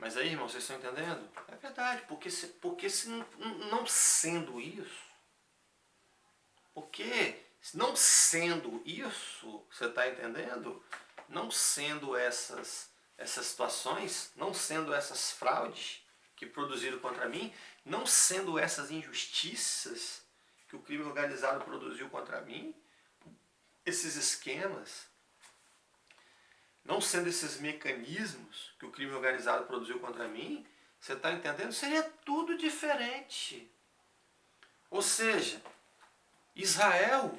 Mas aí, irmão, vocês estão entendendo? É verdade, porque se não sendo isso, porque não sendo isso, você está entendendo? Não sendo essas situações, não sendo essas fraudes que produziram contra mim, não sendo essas injustiças que o crime organizado produziu contra mim, esses esquemas, não sendo esses mecanismos que o crime organizado produziu contra mim, você está entendendo? Seria tudo diferente. Ou seja, Israel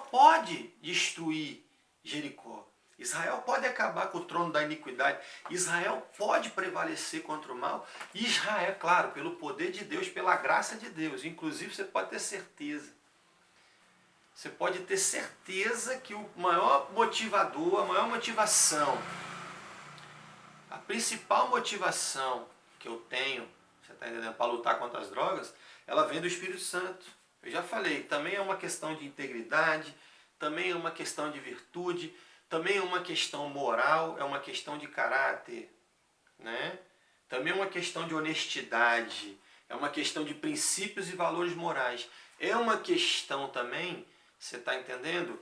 pode destruir Jericó. Israel pode acabar com o trono da iniquidade. Israel pode prevalecer contra o mal. Israel, claro, pelo poder de Deus, pela graça de Deus. Inclusive, você pode ter certeza. Você pode ter certeza que o maior motivador, a maior motivação, a principal motivação que eu tenho, você está entendendo, para lutar contra as drogas, ela vem do Espírito Santo. Eu já falei, também é uma questão de integridade, também é uma questão de virtude, também é uma questão moral, é uma questão de caráter, né? Também é uma questão de honestidade, é uma questão de princípios e valores morais. É uma questão também, você está entendendo?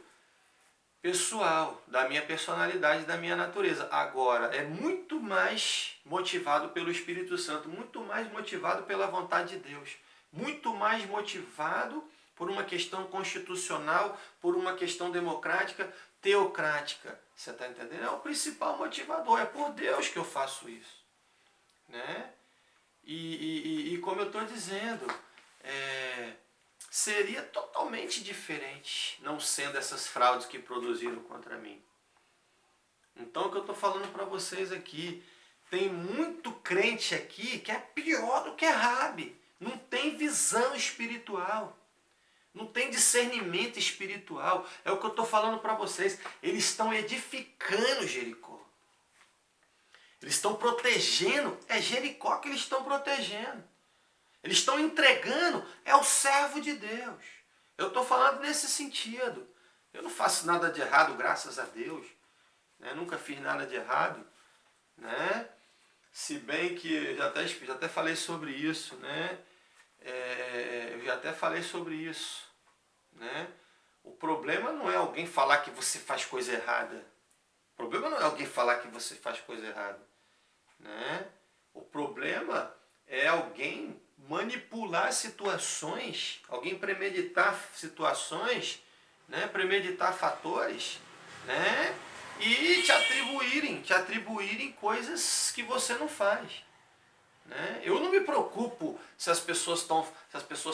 Pessoal, da minha personalidade, da minha natureza. Agora, é muito mais motivado pelo Espírito Santo, muito mais motivado pela vontade de Deus, muito mais motivado por uma questão constitucional, por uma questão democrática, teocrática. Você está entendendo? É o principal motivador, é por Deus que eu faço isso. Né? E como eu estou dizendo, seria totalmente diferente, não sendo essas fraudes que produziram contra mim. Então o que eu estou falando para vocês aqui, tem muito crente aqui que é pior do que Rabi, não tem visão espiritual, não tem discernimento espiritual. É o que eu estou falando para vocês, eles estão edificando Jericó. Eles estão protegendo, é Jericó que eles estão protegendo. Eles estão entregando, é o servo de Deus. Eu estou falando nesse sentido. Eu não faço nada de errado, graças a Deus. Né? Nunca fiz nada de errado. Né? Se bem que eu já até falei sobre isso. Né? Eu já até falei sobre isso. Né? O problema não é alguém falar que você faz coisa errada. O problema não é alguém falar que você faz coisa errada. Né? O problema é alguém manipular situações, alguém premeditar situações, né? Premeditar fatores, né? E te atribuírem coisas que você não faz. Né? Eu não me preocupo se as pessoas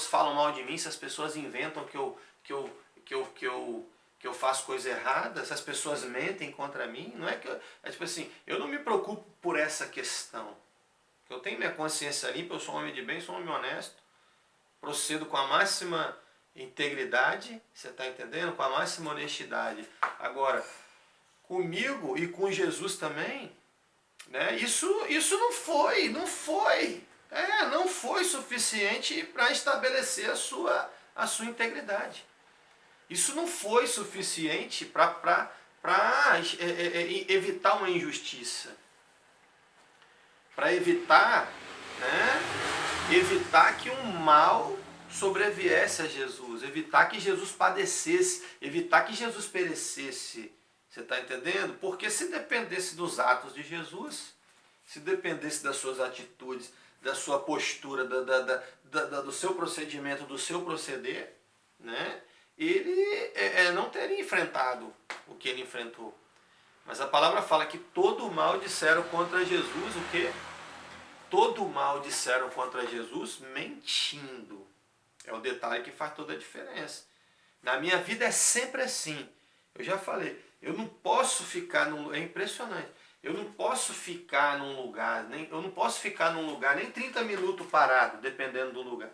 falam mal de mim, se as pessoas inventam que eu faço coisa errada, se as pessoas mentem contra mim. Não é que tipo assim, eu não me preocupo por essa questão. Eu tenho minha consciência limpa, eu sou um homem de bem, sou um homem honesto, procedo com a máxima integridade, você está entendendo? Com a máxima honestidade. Agora, comigo e com Jesus também, né? Isso não foi suficiente para estabelecer a sua integridade. Isso não foi suficiente para evitar uma injustiça. Para evitar que um mal sobreviesse a Jesus, evitar que Jesus padecesse, evitar que Jesus perecesse. Você está entendendo? Porque se dependesse dos atos de Jesus, se dependesse das suas atitudes, da sua postura, do seu procedimento, do seu proceder, né, ele não teria enfrentado o que ele enfrentou. Mas a palavra fala que todo o mal disseram contra Jesus, o quê? Todo o mal disseram contra Jesus mentindo. É o detalhe que faz toda a diferença. Na minha vida é sempre assim. Eu já falei, eu não posso ficar num... É impressionante. Eu não posso ficar num lugar, nem 30 minutos parado, dependendo do lugar.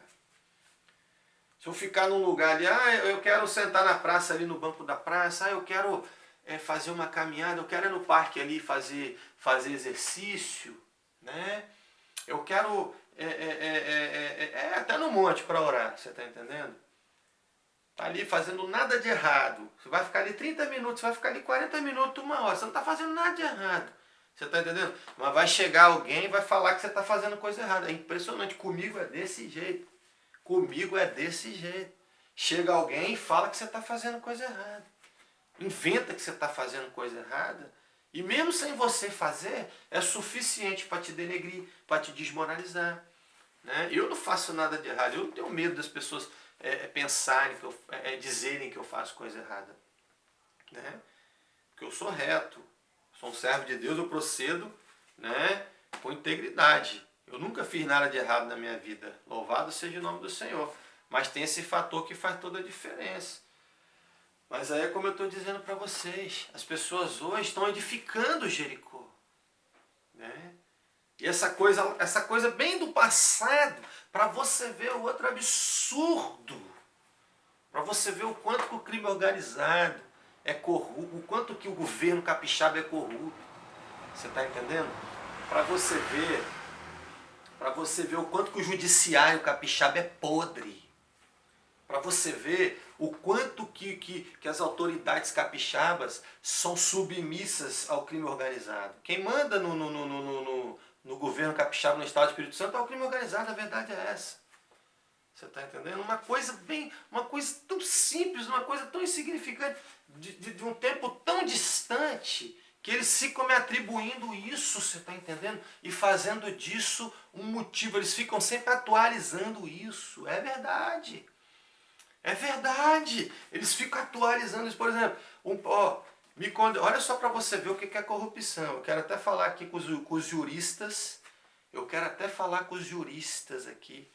Se eu ficar num lugar ali, eu quero sentar na praça, ali no banco da praça, eu quero fazer uma caminhada, eu quero ir no parque ali fazer exercício, né? Eu quero até no monte para orar, você está entendendo? Está ali fazendo nada de errado. Você vai ficar ali 30 minutos, você vai ficar ali 40 minutos, 1 hora, você não está fazendo nada de errado. Você está entendendo? Mas vai chegar alguém e vai falar que você está fazendo coisa errada. É impressionante. Comigo é desse jeito. Comigo é desse jeito. Chega alguém e fala que você está fazendo coisa errada. Inventa que você está fazendo coisa errada. E mesmo sem você fazer, é suficiente para te denegrir, para te desmoralizar. Né? Eu não faço nada de errado. Eu não tenho medo das pessoas pensarem, dizerem que eu faço coisa errada. Né? Porque eu sou reto. Sou um servo de Deus, eu procedo, né, com integridade. Eu nunca fiz nada de errado na minha vida. Louvado seja o nome do Senhor. Mas tem esse fator que faz toda a diferença. Mas aí é como eu estou dizendo para vocês. As pessoas hoje estão edificando Jericó. Né? E essa coisa bem do passado, para você ver o outro absurdo. Para você ver o quanto que o crime organizado é corrupto, o quanto que o governo capixaba é corrupto. Você está entendendo? Para você ver o quanto que o judiciário capixaba é podre. Para você ver o quanto que as autoridades capixabas são submissas ao crime organizado. Quem manda no governo capixaba, no estado do Espírito Santo, é o crime organizado, a verdade é essa. Você está entendendo? Uma coisa tão simples, uma coisa tão insignificante, de um tempo tão distante, que eles ficam me atribuindo isso, você está entendendo? E fazendo disso um motivo, eles ficam sempre atualizando isso. É verdade. É verdade. Eles ficam atualizando isso. Por exemplo, olha só para você ver o que é corrupção. Eu quero até falar aqui com os juristas. Eu quero até falar com os juristas aqui.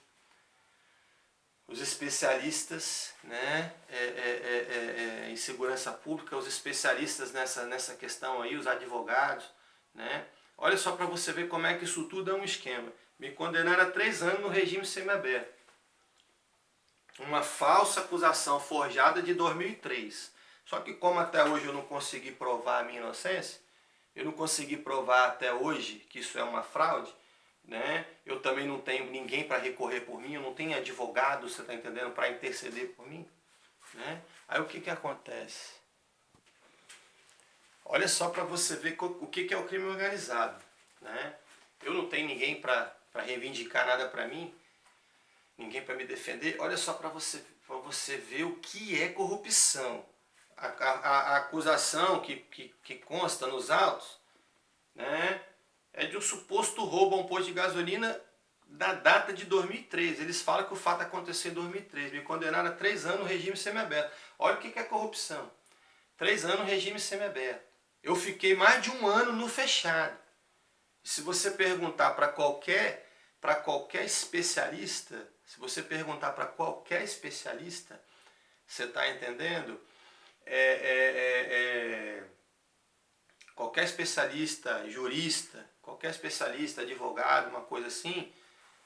Os especialistas, né, em segurança pública, os especialistas nessa questão aí, os advogados. Né? Olha só para você ver como é que isso tudo é um esquema. Me condenaram a 3 anos no regime semiaberto. Uma falsa acusação forjada de 2003. Só que como até hoje eu não consegui provar a minha inocência, eu não consegui provar até hoje que isso é uma fraude, né? Eu também não tenho ninguém para recorrer por mim, eu não tenho advogado, você está entendendo, para interceder por mim. Né? Aí o que acontece? Olha só para você ver o que é o crime organizado. Né? Eu não tenho ninguém para reivindicar nada para mim, ninguém para me defender. Olha só para você ver o que é corrupção. A acusação que consta nos autos, né, é de um suposto roubo a um posto de gasolina da data de 2013. Eles falam que o fato aconteceu em 2013. Me condenaram a 3 anos no regime semiaberto. Olha o que é corrupção. 3 anos no regime semiaberto. Eu fiquei mais de 1 ano no fechado. Se você perguntar para qualquer especialista, você está entendendo? Qualquer especialista, jurista, qualquer especialista, advogado, uma coisa assim,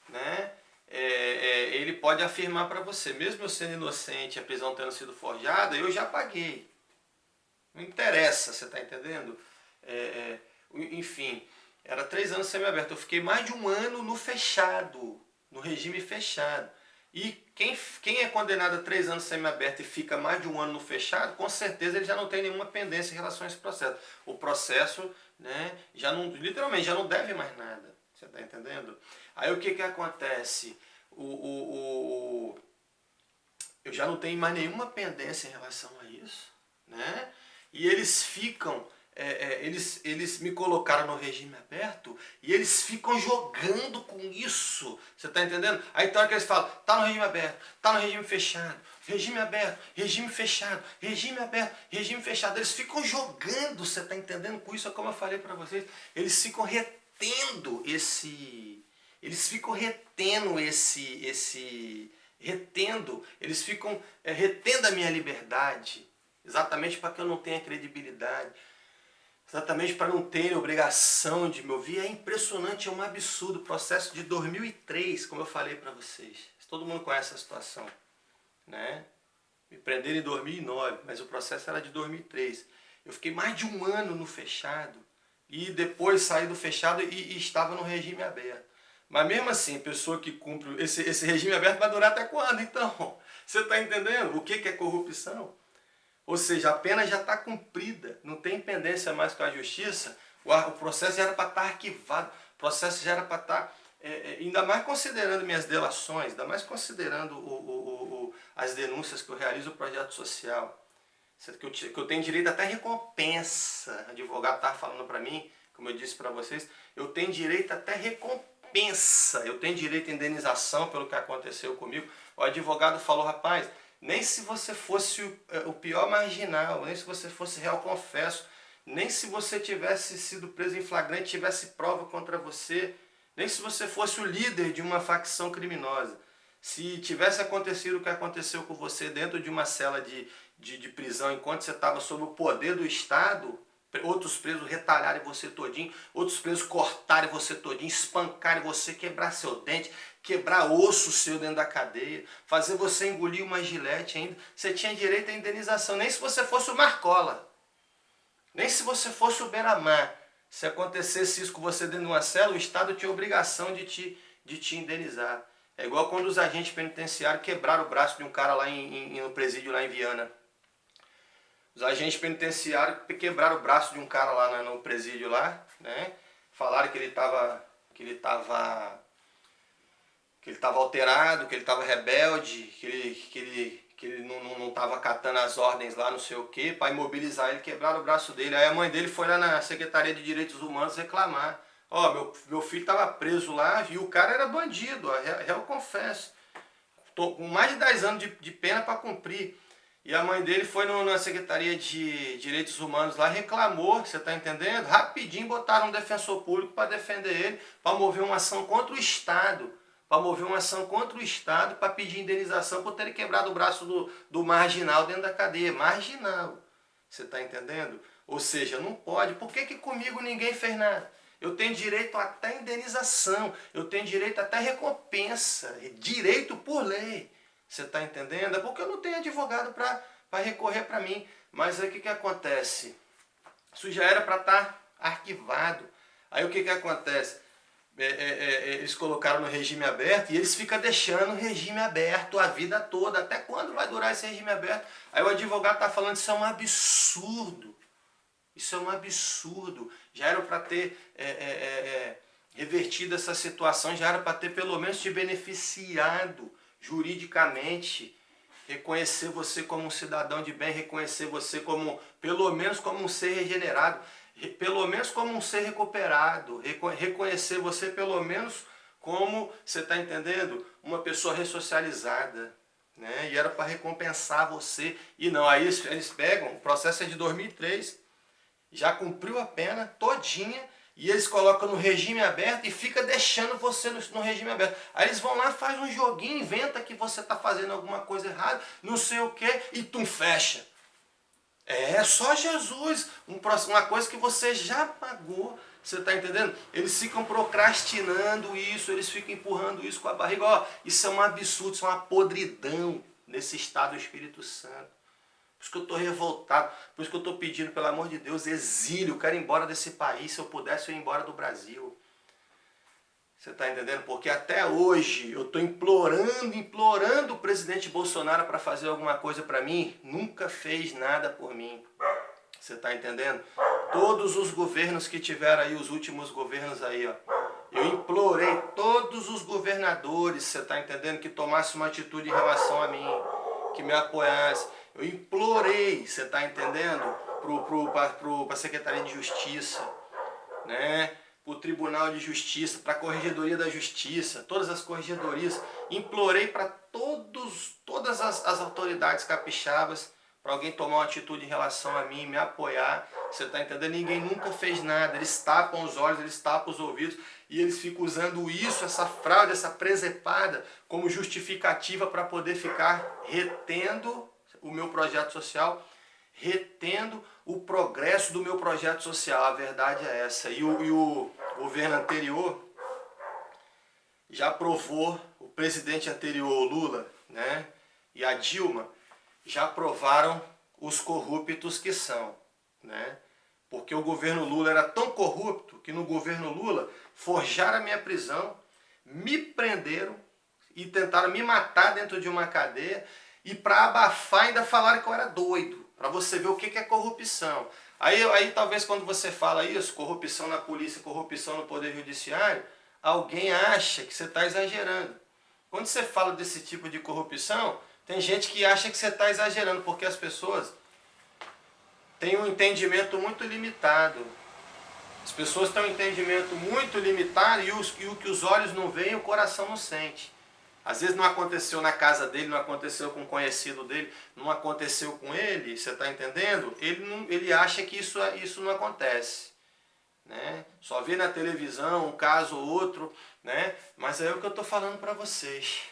né? Ele pode afirmar para você, mesmo eu sendo inocente, a prisão tendo sido forjada, eu já paguei. Não interessa, você está entendendo? Enfim, era 3 anos semiaberto. Eu fiquei mais de 1 ano no fechado, no regime fechado. E quem é condenado a 3 anos semiaberto e fica mais de 1 ano no fechado, com certeza ele já não tem nenhuma pendência em relação a esse processo. O processo, né, literalmente já não deve mais nada. Você está entendendo? Aí o que acontece? Eu já não tenho mais nenhuma pendência em relação a isso. Né? E eles ficam... eles me colocaram no regime aberto e eles ficam jogando com isso. Você está entendendo? Aí então é que eles falam, tá no regime aberto, tá no regime fechado, regime aberto, regime fechado, regime aberto, regime fechado. Eles ficam jogando, você está entendendo? Com isso é como eu falei para vocês, eles ficam retendo eles ficam retendo eles ficam retendo a minha liberdade, exatamente para que eu não tenha credibilidade. Exatamente para não terem obrigação de me ouvir. É impressionante, é um absurdo. O processo de 2003, como eu falei para vocês. Todo mundo conhece a situação. Né? Me prenderam em 2009, mas o processo era de 2003. Eu fiquei mais de 1 ano no fechado. E depois saí do fechado e estava no regime aberto. Mas mesmo assim, pessoa que cumpre... Esse regime aberto vai durar até quando, então? Você está entendendo o que é corrupção? Ou seja, a pena já está cumprida, não tem pendência mais com a justiça, O processo já era para estar arquivado, o processo já era para estar, ainda mais considerando minhas delações, ainda mais considerando as denúncias que eu realizo no projeto social. Que eu tenho direito até recompensa. O advogado estava falando para mim, como eu disse para vocês, eu tenho direito até recompensa, eu tenho direito à indenização pelo que aconteceu comigo. O advogado falou, rapaz, nem se você fosse o pior marginal, nem se você fosse réu confesso, nem se você tivesse sido preso em flagrante, tivesse prova contra você, nem se você fosse o líder de uma facção criminosa, se tivesse acontecido o que aconteceu com você dentro de uma cela de prisão, enquanto você estava sob o poder do Estado, outros presos retalharem você todinho, outros presos cortarem você todinho, espancarem você, quebrar seu dente, quebrar osso seu dentro da cadeia, fazer você engolir uma gilete ainda, você tinha direito à indenização, nem se você fosse o Marcola, nem se você fosse o Beira-Mar. Se acontecesse isso com você dentro de uma cela, o Estado tinha obrigação de te indenizar. É igual quando os agentes penitenciários quebraram o braço de um cara lá no presídio lá em Viana. Os agentes penitenciários quebraram o braço de um cara lá no presídio lá, né? Falaram que ele estava alterado, que ele estava rebelde, que ele não estava acatando as ordens lá, não sei o quê, para imobilizar ele, quebraram o braço dele. Aí a mãe dele foi lá na Secretaria de Direitos Humanos reclamar. Ó, meu filho estava preso lá e o cara era bandido, eu confesso. Tô com mais de 10 anos de pena para cumprir. E a mãe dele foi na Secretaria de Direitos Humanos lá, reclamou, você está entendendo? Rapidinho botaram um defensor público para defender ele, para mover uma ação contra o Estado. Para pedir indenização por ter quebrado o braço do marginal dentro da cadeia. Marginal. Você está entendendo? Ou seja, não pode. Por que comigo ninguém fez nada? Eu tenho direito até indenização, eu tenho direito até recompensa, direito por lei. Você está entendendo? É porque eu não tenho advogado para recorrer para mim. Mas aí o que acontece? Isso já era para estar arquivado. Aí o que acontece? Eles colocaram no regime aberto e eles ficam deixando o regime aberto a vida toda. Até quando vai durar esse regime aberto? Aí o advogado está falando que isso é um absurdo. Isso é um absurdo. Já era para ter revertido essa situação, já era para ter pelo menos te beneficiado juridicamente, reconhecer você como um cidadão de bem, reconhecer você como, pelo menos como um ser regenerado, pelo menos como um ser recuperado, reconhecer você pelo menos como, você está entendendo, uma pessoa ressocializada, né? E era para recompensar você, e não, aí eles pegam, o processo é de 2003, já cumpriu a pena todinha, e eles colocam no regime aberto e fica deixando você no regime aberto. Aí eles vão lá, faz um joguinho, inventa que você está fazendo alguma coisa errada, não sei o que, e tu fecha. É só Jesus, uma coisa que você já pagou, você está entendendo? Eles ficam procrastinando isso, eles ficam empurrando isso com a barriga. Ó, isso é um absurdo, isso é uma podridão nesse estado do Espírito Santo. Por isso que eu estou revoltado, por isso que eu estou pedindo, pelo amor de Deus, exílio, eu quero ir embora desse país, se eu pudesse eu ia embora do Brasil. Você está entendendo? Porque até hoje eu estou implorando o presidente Bolsonaro para fazer alguma coisa para mim, nunca fez nada por mim. Você está entendendo? Todos os governos que tiveram aí, os últimos governos aí, ó, eu implorei todos os governadores, você está entendendo, que tomassem uma atitude em relação a mim, que me apoiasse. Eu implorei, você está entendendo, para a Secretaria de Justiça, né? Para o Tribunal de Justiça, para a Corregedoria da Justiça, todas as corregedorias. Implorei para todas as autoridades capixabas, para alguém tomar uma atitude em relação a mim, me apoiar. Você está entendendo? Ninguém nunca fez nada. Eles tapam os olhos, eles tapam os ouvidos e eles ficam usando isso, essa fraude, essa presepada, como justificativa para poder ficar retendo o meu projeto social, retendo o progresso do meu projeto social. A verdade é essa. E o governo anterior já aprovou, o presidente anterior, o Lula, né, e a Dilma, já aprovaram os corruptos que são, né? Porque o governo Lula era tão corrupto que no governo Lula forjaram a minha prisão, me prenderam e tentaram me matar dentro de uma cadeia, e para abafar ainda falaram que eu era doido, para você ver o que é corrupção. Aí talvez quando você fala isso, corrupção na polícia, corrupção no poder judiciário, alguém acha que você está exagerando. Quando você fala desse tipo de corrupção, tem gente que acha que você está exagerando, porque as pessoas têm um entendimento muito limitado. As pessoas têm um entendimento muito limitado e o que os olhos não veem, o coração não sente. Às vezes não aconteceu na casa dele, não aconteceu com um conhecido dele, não aconteceu com ele, você está entendendo? Ele acha que isso não acontece. Né? Só vê na televisão um caso ou outro, né? Mas é o que eu estou falando para vocês.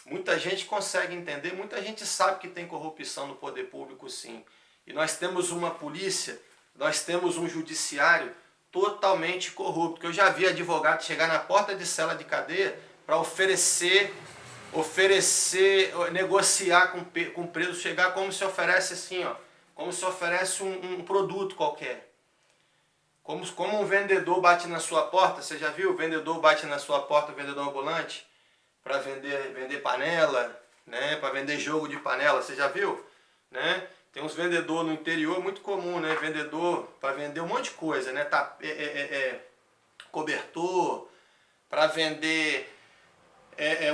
Muita gente consegue entender, muita gente sabe que tem corrupção no poder público, sim. E nós temos uma polícia, nós temos um judiciário totalmente corrupto. Que eu já vi advogado chegar na porta de cela de cadeia para oferecer, negociar com o preso, chegar como se oferece assim, ó, como se oferece um produto qualquer. Como um vendedor bate na sua porta, você já viu? O vendedor bate na sua porta, o vendedor ambulante, para vender panela, né? Para vender jogo de panela, você já viu? Né? Tem uns vendedores no interior, muito comum, né? Vendedor para vender um monte de coisa, né? Cobertor, para vender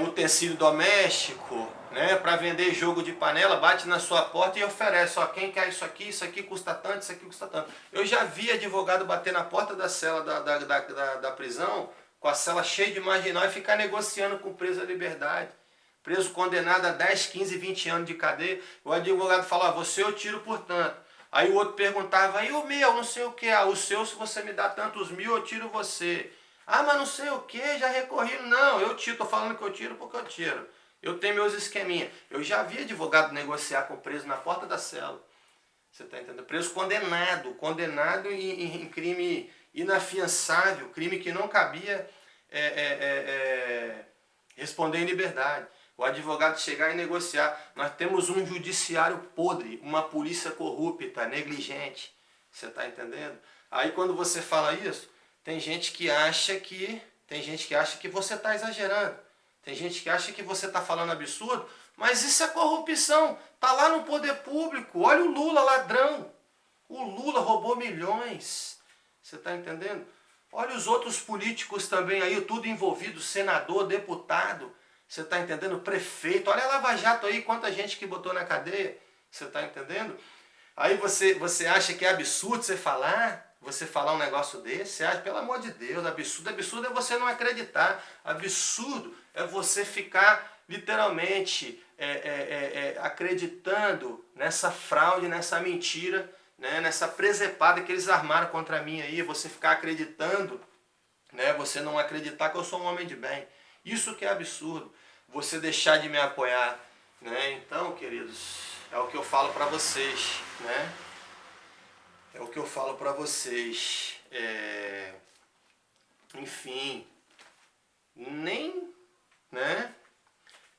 utensílio doméstico, né? Para vender jogo de panela, bate na sua porta e oferece, ó, quem quer isso aqui custa tanto, isso aqui custa tanto. Eu já vi advogado bater na porta da cela da prisão, com a cela cheia de marginal e ficar negociando com o preso a liberdade. Preso condenado a 10, 15, 20 anos de cadeia, o advogado fala, você eu tiro por tanto. Aí o outro perguntava, e o meu, não sei o que, o seu se você me dá tantos mil eu tiro você. Ah, mas não sei o que, já recorri. Não, eu tiro, tô falando que eu tiro porque eu tiro. Eu tenho meus esqueminha. Eu já vi advogado negociar com o preso na porta da cela. Você está entendendo? Preso condenado em crime inafiançável, crime que não cabia responder em liberdade. O advogado chegar e negociar. Nós temos um judiciário podre, uma polícia corrupta, negligente. Você está entendendo? Aí quando você fala isso, tem gente que acha que você está exagerando. Tem gente que acha que você está falando absurdo, mas isso é corrupção. Está lá no poder público. Olha o Lula, ladrão. O Lula roubou milhões. Você está entendendo? Olha os outros políticos também aí, tudo envolvido, senador, deputado. Você está entendendo? Prefeito. Olha a Lava Jato aí, quanta gente que botou na cadeia. Você está entendendo? Aí você acha que é absurdo você falar um negócio desse? Você acha, pelo amor de Deus, absurdo. Absurdo é você não acreditar. Absurdo é você ficar literalmente acreditando nessa fraude, nessa mentira, né, nessa presepada que eles armaram contra mim aí. Você ficar acreditando, né, você não acreditar que eu sou um homem de bem. Isso que é absurdo. Você deixar de me apoiar. Né? Então, queridos, é o que eu falo para vocês, né? É o que eu falo para vocês. Enfim, nem, né?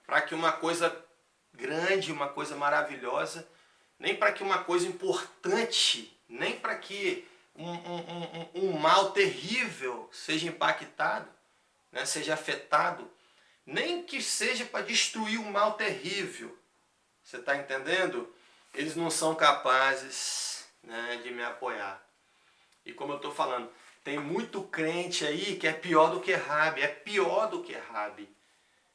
Para que uma coisa grande, uma coisa maravilhosa, nem para que uma coisa importante, nem para que um mal terrível seja impactado, né? Seja afetado, nem que seja para destruir um mal terrível. Você está entendendo? Eles não são capazes, né, de me apoiar. E como eu estou falando, tem muito crente aí que é pior do que Rabi. É pior do que Rabi.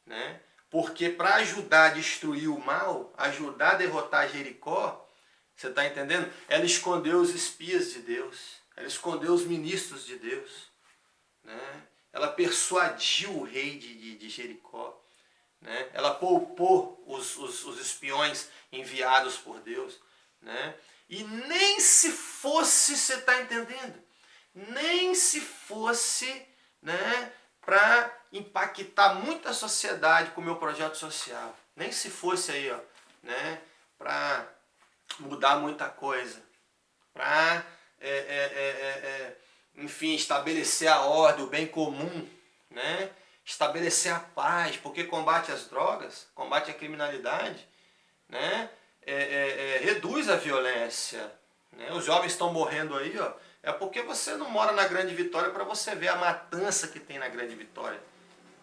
Né? Porque para ajudar a destruir o mal, ajudar a derrotar Jericó, você está entendendo? Ela escondeu os espias de Deus. Ela escondeu os ministros de Deus. Né? Ela persuadiu o rei de Jericó. Né? Ela poupou os espiões enviados por Deus. Né? E nem se fosse, você está entendendo? Nem se fosse, né, para impactar muito a sociedade com o meu projeto social. Nem se fosse aí, ó, né, para mudar muita coisa. Para, enfim, estabelecer a ordem, o bem comum, né? Estabelecer a paz, porque combate as drogas, combate a criminalidade, né? Reduz a violência. Né? Os jovens estão morrendo aí, ó, é porque você não mora na Grande Vitória para você ver a matança que tem na Grande Vitória.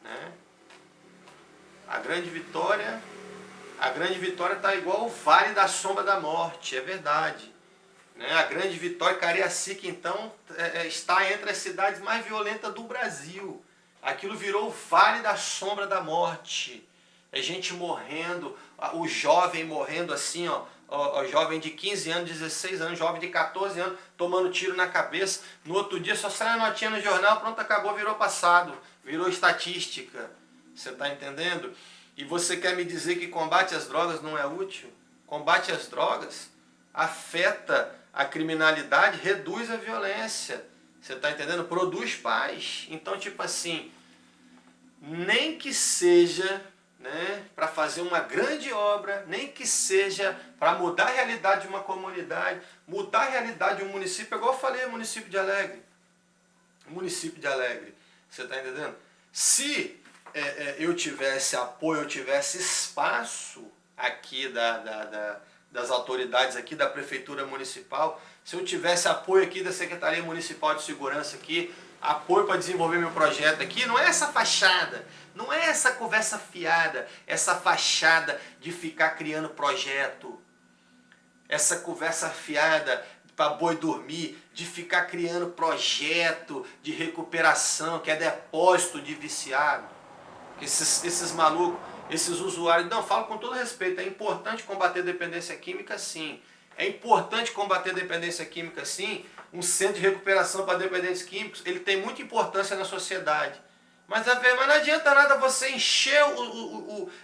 Né? A Grande Vitória está igual o Vale da Sombra da Morte, é verdade. Né? A Grande Vitória, Cariacica, então, está entre as cidades mais violentas do Brasil. Aquilo virou o Vale da Sombra da Morte. É gente morrendo, o jovem morrendo assim, ó, jovem de 15 anos, 16 anos, jovem de 14 anos, tomando tiro na cabeça. No outro dia só sai a notinha no jornal, pronto, acabou, virou passado, virou estatística. Você está entendendo? E você quer me dizer que combate às drogas não é útil? Combate às drogas afeta a criminalidade, reduz a violência. Você está entendendo? Produz paz. Então, tipo assim, nem que seja, né, para fazer uma grande obra, nem que seja para mudar a realidade de uma comunidade, mudar a realidade de um município, igual eu falei, município de Alegre. Município de Alegre. Você está entendendo? Se eu tivesse apoio, eu tivesse espaço aqui das autoridades aqui, da Prefeitura Municipal, se eu tivesse apoio aqui da Secretaria Municipal de Segurança aqui, apoio para desenvolver meu projeto aqui, não é essa fachada, não é essa conversa fiada, essa fachada de ficar criando projeto, essa conversa fiada para boi dormir, de ficar criando projeto de recuperação, que é depósito de viciado. Esses malucos, esses usuários, não, falo com todo respeito, é importante combater dependência química sim, é importante combater dependência química sim, um centro de recuperação para dependentes químicos, ele tem muita importância na sociedade, mas não adianta nada você encher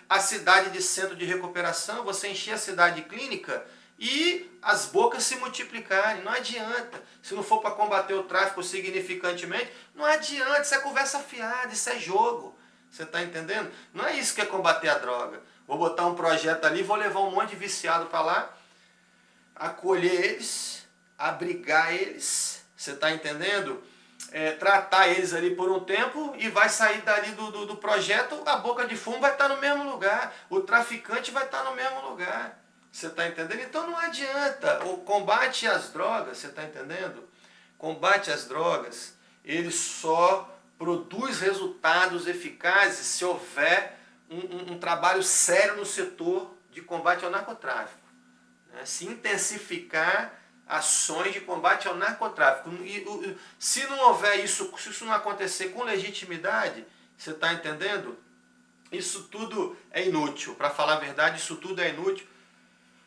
a cidade de centro de recuperação, você encher a cidade de clínica e as bocas se multiplicarem, não adianta, se não for para combater o tráfico significantemente, não adianta, isso é conversa fiada, isso é jogo. Você está entendendo? Não é isso que é combater a droga. Vou botar um projeto ali, vou levar um monte de viciado para lá, acolher eles, abrigar eles, você está entendendo? Tratar eles ali por um tempo e vai sair dali do projeto, a boca de fumo vai estar no mesmo lugar, o traficante vai estar no mesmo lugar. Você está entendendo? Então não adianta. O combate às drogas, você está entendendo? Combate às drogas, ele só produz resultados eficazes se houver um trabalho sério no setor de combate ao narcotráfico. Né? Se intensificar ações de combate ao narcotráfico. E se não houver isso, se isso não acontecer com legitimidade, você está entendendo? Isso tudo é inútil. Para falar a verdade, isso tudo é inútil.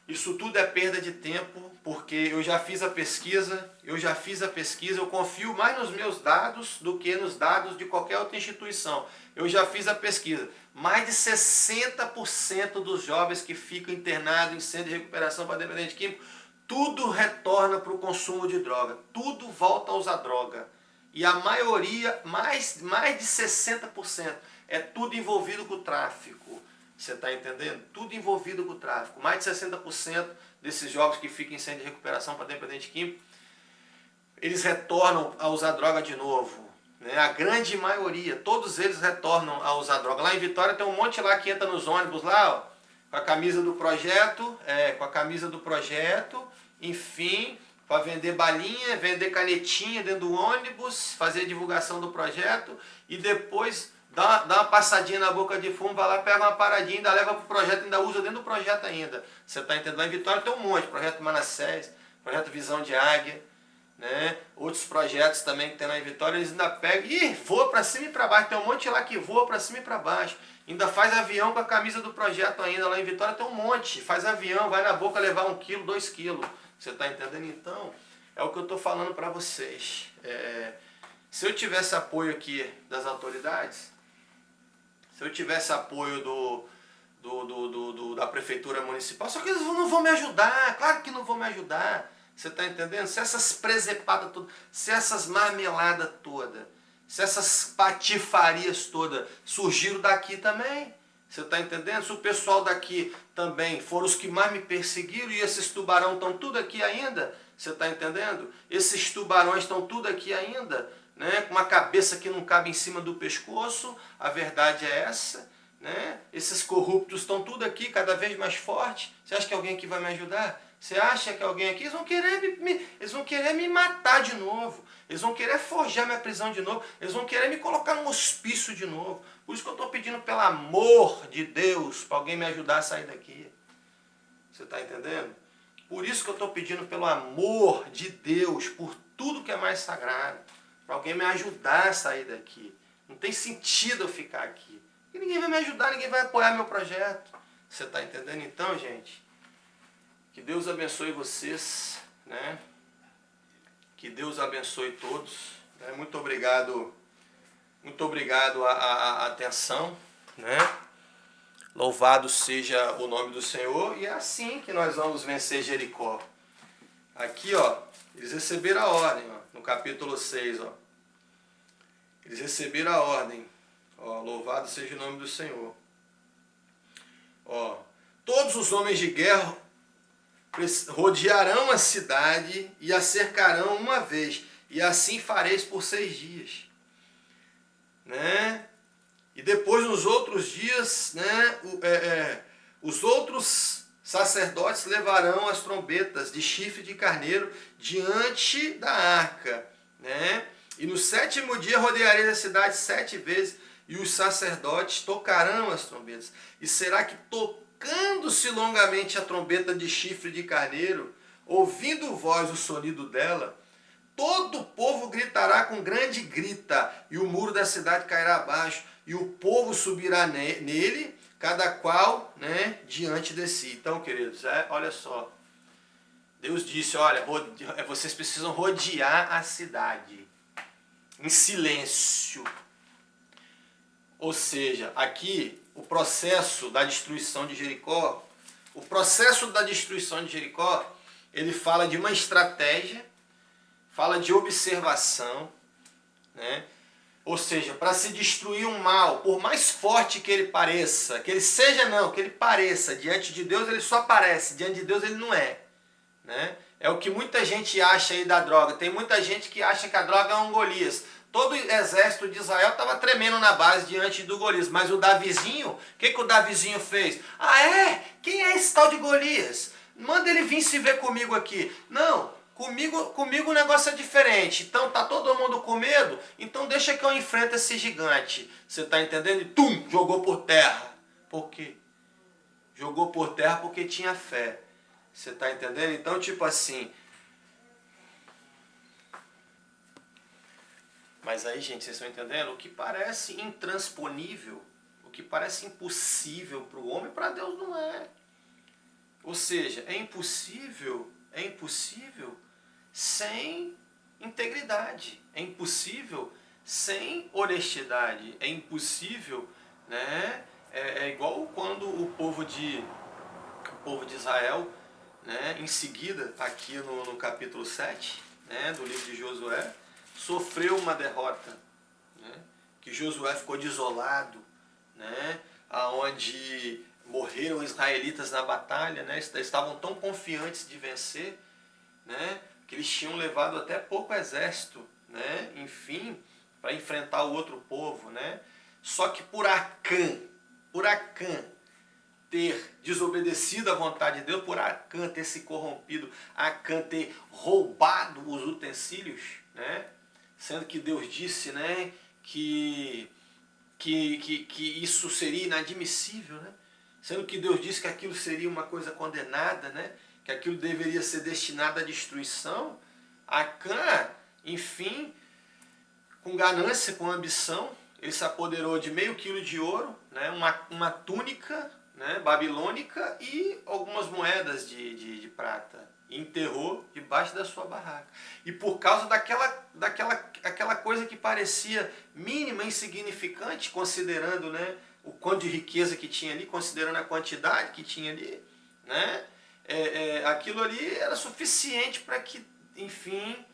Isso tudo é perda de tempo, porque eu já fiz a pesquisa, eu confio mais nos meus dados do que nos dados de qualquer outra instituição. Eu já fiz a pesquisa. Mais de 60% dos jovens que ficam internados em centro de recuperação para dependente químico, tudo retorna para o consumo de droga, tudo volta a usar droga. E a maioria, mais de 60%, é tudo envolvido com o tráfico. Você está entendendo? Tudo envolvido com o tráfico. Mais de 60% desses jovens que ficam em centro de recuperação para dependente químico, eles retornam a usar droga de novo. Né? A grande maioria, todos eles retornam a usar droga. Lá em Vitória tem um monte lá que entra nos ônibus lá, ó, com a camisa do projeto, enfim, para vender balinha, vender canetinha dentro do ônibus, fazer divulgação do projeto e depois dá uma passadinha na boca de fumo, vai lá, pega uma paradinha, ainda leva para o projeto, ainda usa dentro do projeto ainda. Você está entendendo? Lá em Vitória tem um monte, projeto Manassés, projeto Visão de Águia, né? Outros projetos também que tem lá em Vitória, eles ainda pegam e voam para cima e para baixo. Tem um monte lá que voa para cima e para baixo. Ainda faz avião com a camisa do projeto ainda. Lá em Vitória tem um monte. Faz avião, vai na boca levar 1 quilo, 2 quilos. Você está entendendo? Então, é o que eu estou falando para vocês. Se eu tivesse apoio aqui das autoridades, se eu tivesse apoio da Prefeitura Municipal, só que eles não vão me ajudar, claro que não vão me ajudar. Você está entendendo? Se essas presepadas todas, se essas marmeladas todas, se essas patifarias todas surgiram daqui também, você está entendendo? Se o pessoal daqui também foram os que mais me perseguiram e esses tubarão estão tudo aqui ainda, você está entendendo? Esses tubarões estão tudo aqui ainda, né? Com uma cabeça que não cabe em cima do pescoço, a verdade é essa. Né? Esses corruptos estão tudo aqui, cada vez mais forte. Você acha que alguém aqui vai me ajudar? Você acha que alguém aqui, eles vão querer me matar de novo. Eles vão querer forjar minha prisão de novo. Eles vão querer me colocar no hospício de novo. Por isso que eu estou pedindo, pelo amor de Deus, para alguém me ajudar a sair daqui. Você está entendendo? Por isso que eu estou pedindo pelo amor de Deus, por tudo que é mais sagrado, para alguém me ajudar a sair daqui. Não tem sentido eu ficar aqui. E ninguém vai me ajudar, ninguém vai apoiar meu projeto. Você está entendendo então, gente? Que Deus abençoe vocês, né? Que Deus abençoe todos. Né? Muito obrigado a atenção, né? Louvado seja o nome do Senhor. E é assim que nós vamos vencer Jericó. Aqui, ó, eles receberam a ordem, ó, no capítulo 6, ó. Eles receberam a ordem. Ó, louvado seja o nome do Senhor. Ó, todos os homens de guerra rodearão a cidade e a cercarão uma vez, e assim fareis por 6 dias. Né? E depois, nos outros dias, né, os outros sacerdotes levarão as trombetas de chifre de carneiro diante da arca. Né? E no 7º dia rodeareis a cidade 7 vezes, e os sacerdotes tocarão as trombetas. E será que tocando-se longamente a trombeta de chifre de carneiro, ouvindo voz o sonido dela, todo o povo gritará com grande grita, e o muro da cidade cairá abaixo, e o povo subirá nele, cada qual, né, diante de si. Então, queridos, olha só. Deus disse, olha, vocês precisam rodear a cidade em silêncio. Ou seja, aqui o processo da destruição de Jericó, ele fala de uma estratégia, fala de observação, né? Ou seja, para se destruir um mal, por mais forte que ele pareça, que ele seja não, que ele pareça, diante de Deus ele só parece, diante de Deus ele não é. Né? É o que muita gente acha aí da droga. Tem muita gente que acha que a droga é um Golias. Todo o exército de Israel estava tremendo na base diante do Golias. Mas o Davizinho, o que o Davizinho fez? Ah é? Quem é esse tal de Golias? Manda ele vir se ver comigo aqui. Não, comigo o negócio é diferente. Então tá todo mundo com medo? Então deixa que eu enfrente esse gigante. Você está entendendo? E tum, jogou por terra. Por quê? Jogou por terra porque tinha fé. Você está entendendo? Então, tipo assim... Mas aí, gente, vocês estão entendendo? O que parece intransponível, o que parece impossível para o homem, para Deus não é. Ou seja, é impossível sem integridade. É impossível sem honestidade. É impossível, né? É igual quando o povo de Israel... Né? Em seguida, aqui no capítulo 7, né, do livro de Josué, sofreu uma derrota, né? Que Josué ficou desolado, né? Onde morreram israelitas na batalha, né? Estavam tão confiantes de vencer, né? Que eles tinham levado até pouco exército, né? Enfim, para enfrentar o outro povo, né? Só que por Acã ter desobedecido à vontade de Deus, por Acã ter se corrompido, Acã ter roubado os utensílios, né? Sendo que Deus disse, né, que isso seria inadmissível, né? Sendo que Deus disse que aquilo seria uma coisa condenada, né? Que aquilo deveria ser destinado à destruição. Acã, enfim, com ganância, com ambição, ele se apoderou de meio quilo de ouro, né? Uma túnica, né, babilônica e algumas moedas de prata. E enterrou debaixo da sua barraca. E por causa daquela coisa que parecia mínima, insignificante, considerando, né, o quanto de riqueza que tinha ali, considerando a quantidade que tinha ali, né, aquilo ali era suficiente para que, enfim,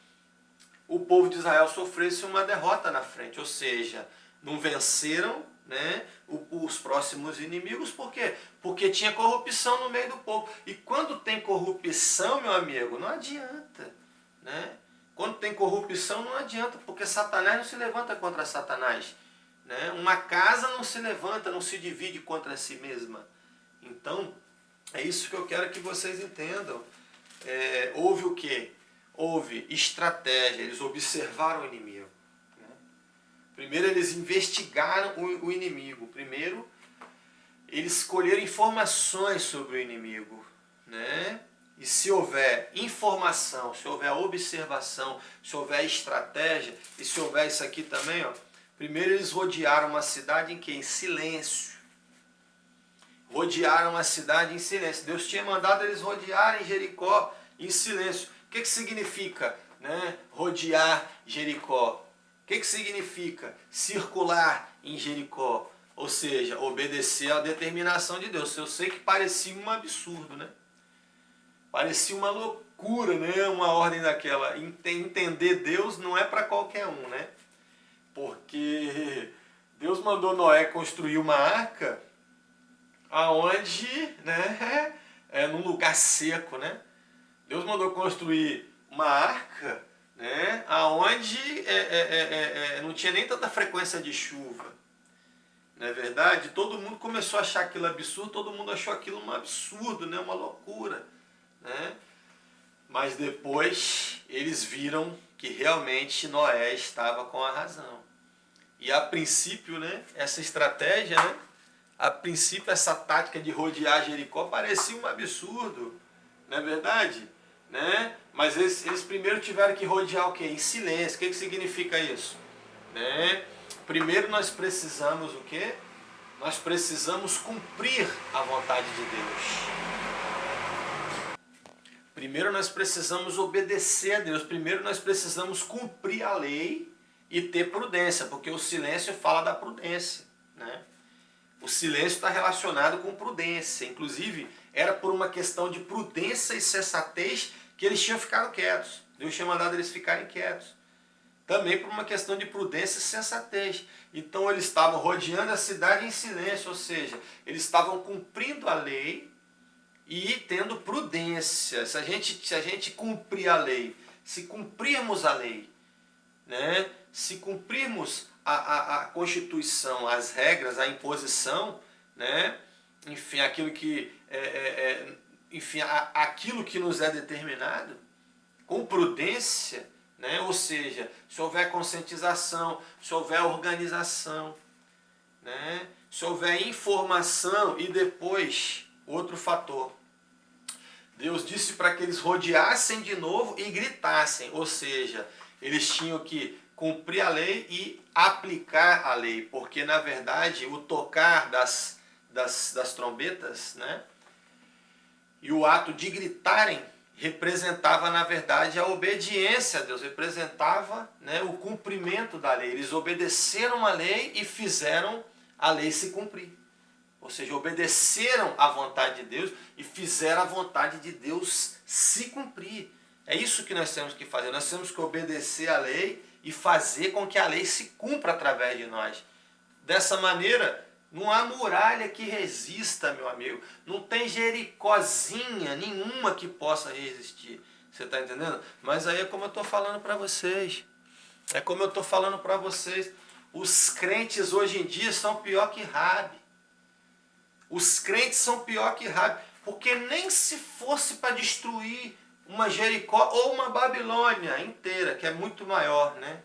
o povo de Israel sofresse uma derrota na frente. Ou seja, não venceram, né, os próximos inimigos. Por quê? Porque tinha corrupção no meio do povo. E quando tem corrupção, meu amigo, não adianta. Né? Quando tem corrupção, não adianta, porque Satanás não se levanta contra Satanás. Né? Uma casa não se levanta, não se divide contra si mesma. Então, é isso que eu quero que vocês entendam. Houve o quê? Houve estratégia, eles observaram o inimigo. Primeiro eles investigaram o inimigo. Primeiro eles colheram informações sobre o inimigo, né? E se houver informação, se houver observação, se houver estratégia, e se houver isso aqui também, ó, primeiro eles rodearam uma cidade em que? Em silêncio. Rodearam a cidade em silêncio. Deus tinha mandado eles rodearem Jericó em silêncio. O que significa, né, rodear Jericó? O que significa circular em Jericó? Ou seja, obedecer à determinação de Deus. Eu sei que parecia um absurdo, né? Parecia uma loucura, né? Uma ordem daquela. Entender Deus não é para qualquer um, né? Porque Deus mandou Noé construir uma arca aonde, né, num lugar seco, né? Deus mandou construir uma arca, né, aonde não tinha nem tanta frequência de chuva. Não é verdade? Todo mundo começou a achar aquilo absurdo, todo mundo achou aquilo um absurdo, né, uma loucura, né? Mas depois eles viram que realmente Noé estava com a razão. E a princípio, né, essa estratégia, né, a princípio essa tática de rodear Jericó parecia um absurdo, não é verdade? Né? Mas eles primeiro tiveram que rodear o quê? Em silêncio. O que significa isso? Né? Primeiro nós precisamos o quê? Nós precisamos cumprir a vontade de Deus. Primeiro nós precisamos obedecer a Deus. Primeiro nós precisamos cumprir a lei e ter prudência, porque o silêncio fala da prudência, né? O silêncio está relacionado com prudência. Inclusive, era por uma questão de prudência e sensatez que eles tinham ficado quietos. Deus tinha mandado eles ficarem quietos. Também por uma questão de prudência e sensatez. Então, eles estavam rodeando a cidade em silêncio, ou seja, eles estavam cumprindo a lei e tendo prudência. Se a gente cumprir a lei, se cumprirmos a lei, né? Se cumprirmos a Constituição, as regras, a imposição, né? Enfim, aquilo que aquilo que nos é determinado, com prudência, né? Ou seja, se houver conscientização, se houver organização, né? Se houver informação e depois outro fator. Deus disse para que eles rodeassem de novo e gritassem, ou seja, eles tinham que cumprir a lei e aplicar a lei, porque na verdade o tocar das trombetas, né, e o ato de gritarem representava na verdade a obediência a Deus, representava, né, o cumprimento da lei. Eles obedeceram a lei e fizeram a lei se cumprir. Ou seja, obedeceram à vontade de Deus e fizeram a vontade de Deus se cumprir. É isso que nós temos que fazer. Nós temos que obedecer à lei e fazer com que a lei se cumpra através de nós. Dessa maneira, não há muralha que resista, meu amigo. Não tem Jericózinha nenhuma que possa resistir. Você está entendendo? Mas aí é como eu estou falando para vocês. É como eu estou falando para vocês. Os crentes hoje em dia são pior que Rabi. Os crentes são pior que Rabi. Porque nem se fosse para destruir uma Jericó ou uma Babilônia inteira, que é muito maior, né?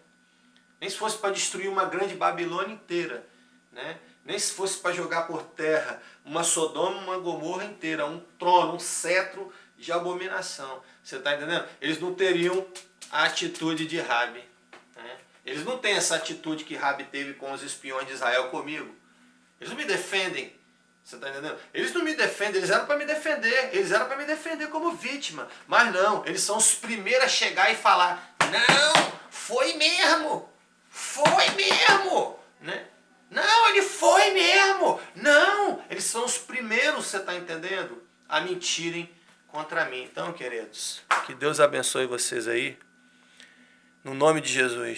Nem se fosse para destruir uma grande Babilônia inteira, né? Nem se fosse para jogar por terra uma Sodoma, uma Gomorra inteira, um trono, um cetro de abominação. Você está entendendo? Eles não teriam a atitude de Rabi, né? Eles não têm essa atitude que Rabi teve com os espiões de Israel comigo. Eles não me defendem. Você está entendendo? Eles não me defendem, eles eram para me defender. Eles eram para me defender como vítima. Mas não, eles são os primeiros a chegar e falar: não, foi mesmo. Foi mesmo. Né? Não, ele foi mesmo. Não, eles são os primeiros, você está entendendo? A mentirem contra mim. Então, queridos, que Deus abençoe vocês aí. No nome de Jesus.